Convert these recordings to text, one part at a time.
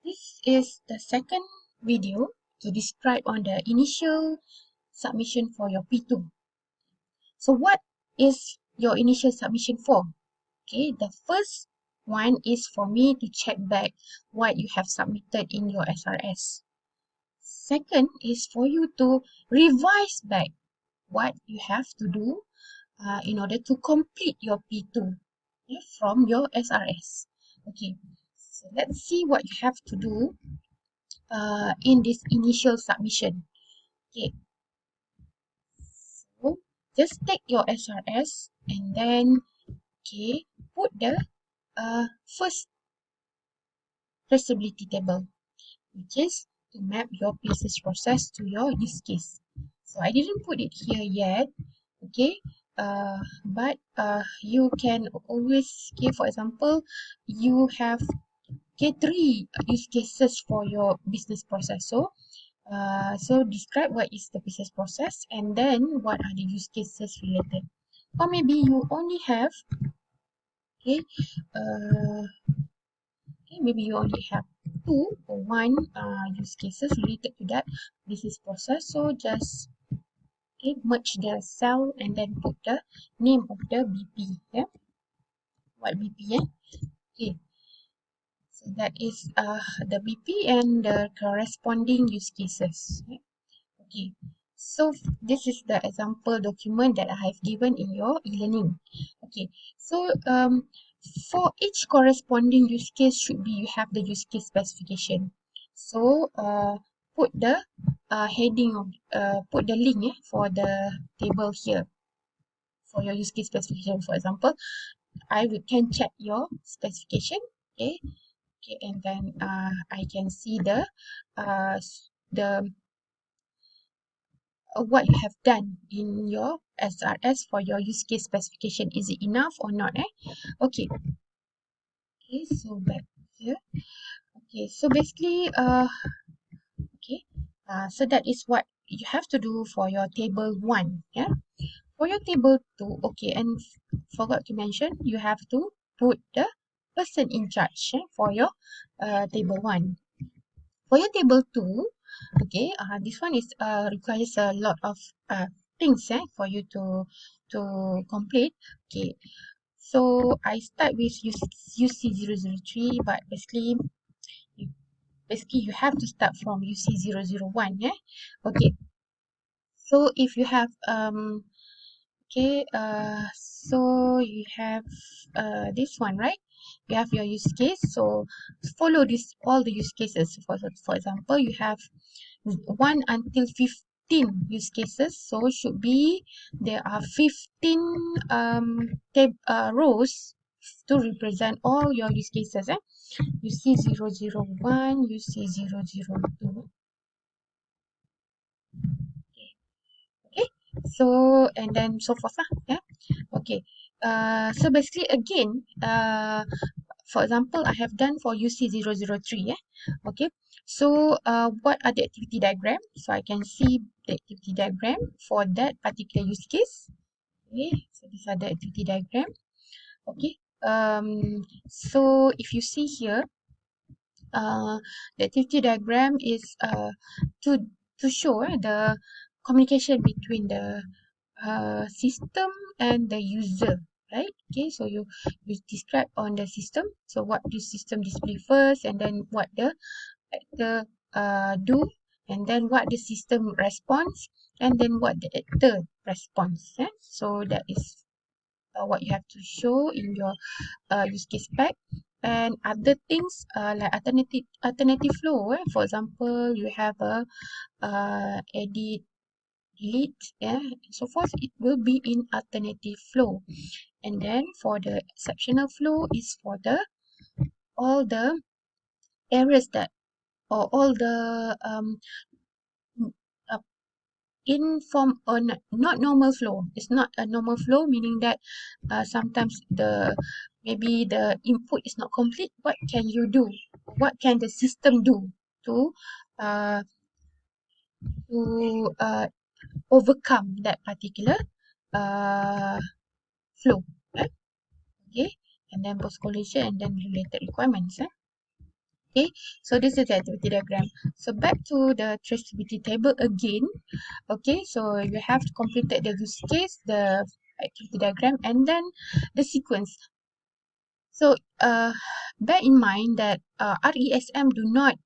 This is the second video to describe on the initial submission for your P2. So what is your initial submission for? Okay, the first one is for me to check back what you have submitted in your SRS. Second is for you to revise back what you have to do in order to complete your P2 from your SRS. Okay, so let's see what you have to do in this initial submission. Okay, so just take your SRS and then put the first traceability table, which is to map your business process to your use case. So I didn't put it here yet, okay, but you can always, for example, you have three use cases for your business process. So describe what is the business process and then what are the use cases related. Or maybe you only have okay, uh, maybe you only have two or one use cases related to that business process. So just merge the cell and then put the name of the BP. Yeah, what BP? Yeah. Okay. So that is the BP and the corresponding use cases. Okay, so this is the example document that I have given in your e-learning. Okay, so for each corresponding use case should be you have the use case specification. So put the heading of put the link for the table here for your use case specification. For example, can check your specification. Okay, and then I can see the what you have done in your SRS for your use case specification. Is it enough or not? Okay. Okay, so back here. Okay, so basically, so that is what you have to do for your table 1. Yeah. For your table 2, okay, and forgot to mention, you have to put the person in charge for your table 1. For your table 2, okay, this one is requires a lot of things for you to complete. Okay, so I start with UC003, but basically you have to start from UC001. Yeah, okay. So if you have so you have this one, right? You have your use case. So follow this all the use cases. For example, you have 1 until 15 use cases. So should be there are 15 rows to represent all your use cases. UC001, UC002. Okay, so and then so forth. Yeah. Okay. So basically again, for example, I have done for UC003. Yeah. Okay. So what are the activity diagram? So I can see the activity diagram for that particular use case. Okay. So these are the activity diagram. Okay. So if you see here, the activity diagram is to show the communication between the system and the user, right? Okay, so you describe on the system. So what the system display first, and then what the actor do, and then what the system responds, and then what the actor responds. So that is what you have to show in your use case pack. And other things like alternative flow. For example, you have a edit, delete, and so forth. It will be in alternative flow. And then for the exceptional flow is for the all the errors that or all the uh, in form or not normal flow. It's not a normal flow, meaning that sometimes maybe the input is not complete. What can you do? What can the system do to uh, to overcome that particular flow? Okay, and then post collision and then related requirements. Okay, so this is the activity diagram. So back to the traceability table again. Okay, so you have completed the use case, the activity diagram, and then the sequence. So bear in mind that RESM do not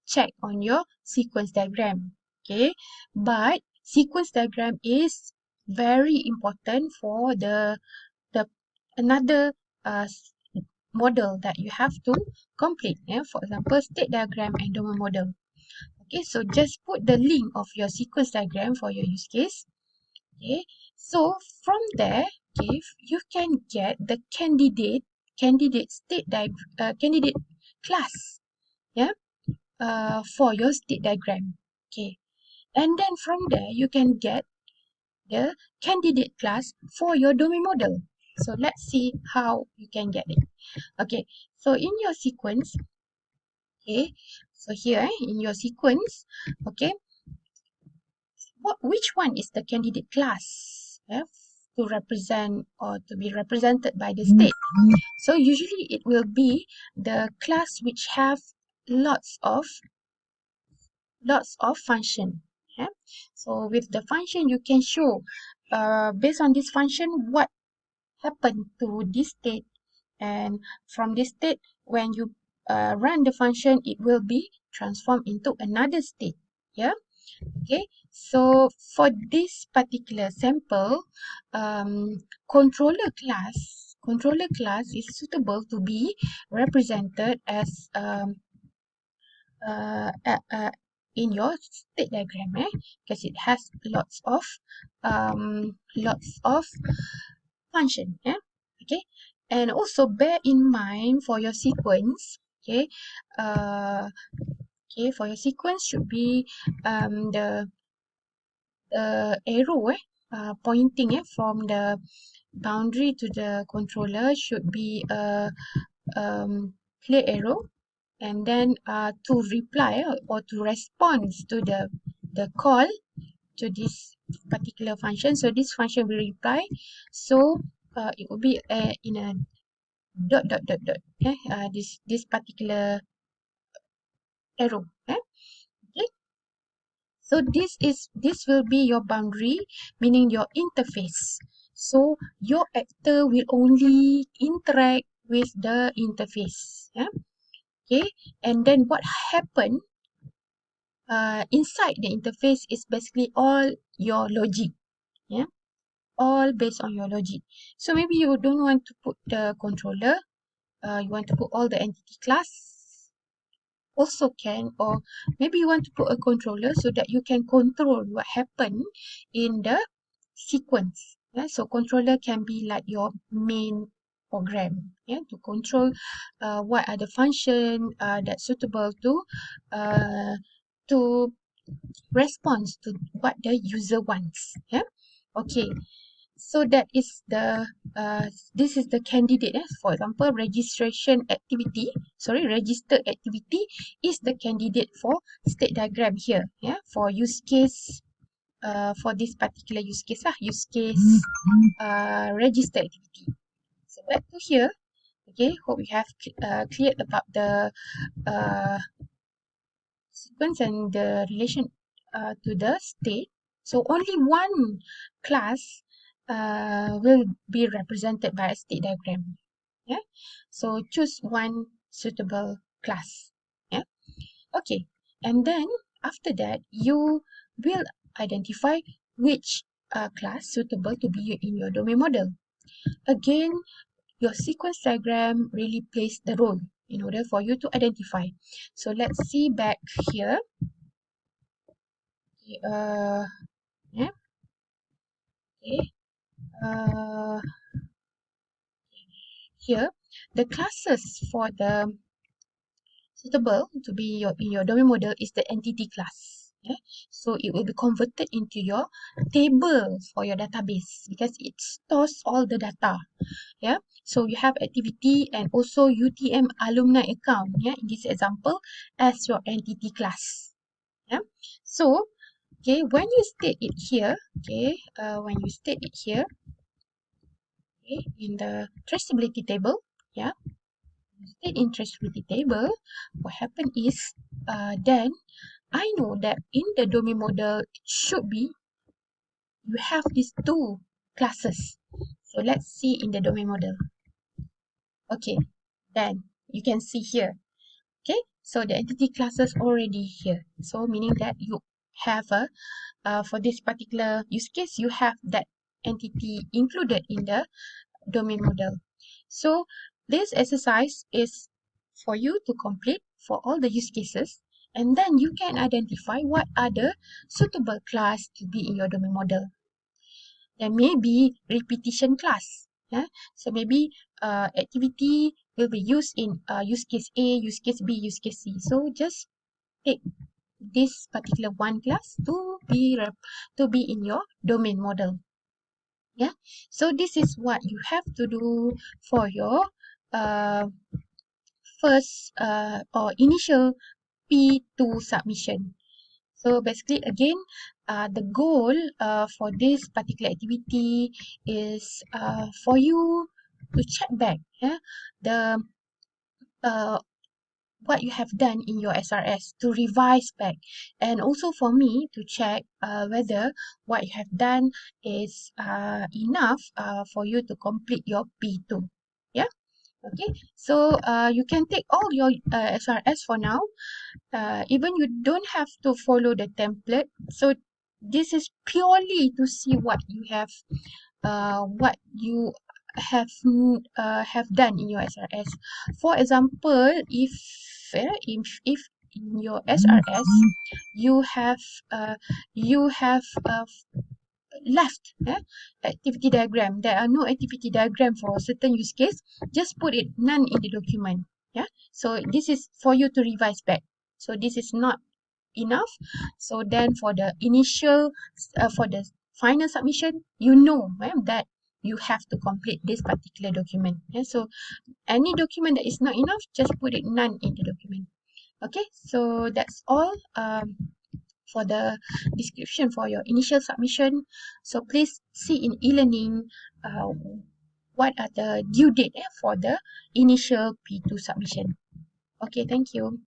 check on your sequence diagram. Okay, but sequence diagram is very important for the another model that you have to complete. Yeah, for example, state diagram and domain model. Okay, so just put the link of your sequence diagram for your use case. Okay, so from there, okay, you can get the candidate class, yeah, for your state diagram. Okay, and then from there you can get the candidate class for your domain model. So let's see how you can get it. Okay, so in your sequence, okay, so here in your sequence, okay, which one is the candidate class, to represent or to be represented by the state? So usually it will be the class which have lots of function. Yeah. So with the function you can show based on this function what happened to this state, and from this state when you run the function it will be transformed into another state. Yeah. Okay, so for this particular sample, controller class is suitable to be represented as in your state diagram, because it has lots of function, okay, and also bear in mind for your sequence, okay, uh, okay, for your sequence should be the arrow pointing from the boundary to the controller should be a clear arrow, and then to reply or to respond to the call to this particular function, so this function will reply, so it will be in a dot dot dot dot, okay, this particular arrow, okay. So this will be your boundary, meaning your interface. So your actor will only interact with the interface. Yeah. Okay. And then what happened inside the interface is basically all your logic. Yeah. All based on your logic. So maybe you don't want to put the controller. You want to put all the entity class also can, or maybe you want to put a controller so that you can control what happened in the sequence. Yeah, so controller can be like your main program, yeah, to control what are the function that's suitable uh, to respond to what the user wants. Yeah, okay. So that is this is the candidate. For example, registered activity is the candidate for state diagram here. Yeah, for use case, for this particular use case use case registered activity. So back to here. Okay, hope you have cleared about the uh, sequence and the relation to the state. So only one class will be represented by a state diagram. Yeah. So choose one suitable class. Yeah. Okay. And then after that, you will identify which class suitable to be in your domain model. Again, your sequence diagram really plays the role in order for you to identify. So let's see back here. Okay, yeah, okay. Uh, Here, the classes for the suitable to be in your domain model is the entity class. Yeah? So it will be converted into your table for your database because it stores all the data. Yeah. So you have activity and also UTM alumni account. Yeah. In this example, as your entity class. Yeah. So okay, when you state it here, okay, when you state it here, okay, in the traceability table, yeah, state interestability table, what happened is then I know that in the domain model it should be you have these two classes. So let's see in the domain model. Okay, then you can see here. Okay, so the entity classes already here. So meaning that you have a for this particular use case, you have that entity included in the domain model. So this exercise is for you to complete for all the use cases, and then you can identify what are the suitable class to be in your domain model. There may be repetition class. Yeah? So maybe activity will be used in use case A, use case B, use case C. So just take this particular one class to be in your domain model. Yeah. So this is what you have to do for your uh, first or initial P2 submission. So basically, again, the goal for this particular activity is for you to check back, yeah, the what you have done in your SRS, to revise back, and also for me to check whether what you have done is enough for you to complete your P2. Yeah. Okay. So you can take all your SRS for now. Even you don't have to follow the template. So this is purely to see what you have done in your SRS. For example, if in your SRS you have uh, you have left activity diagram, there are no activity diagram for a certain use case, just put it none in the document. Yeah, so this is for you to revise back. So this is not enough. So then for the initial for the final submission, you know that you have to complete this particular document. Yeah, so any document that is not enough, just put it none in the document. Okay, so that's all for the description for your initial submission. So please see in e-learning what are the due date for the initial P2 submission. Okay, thank you.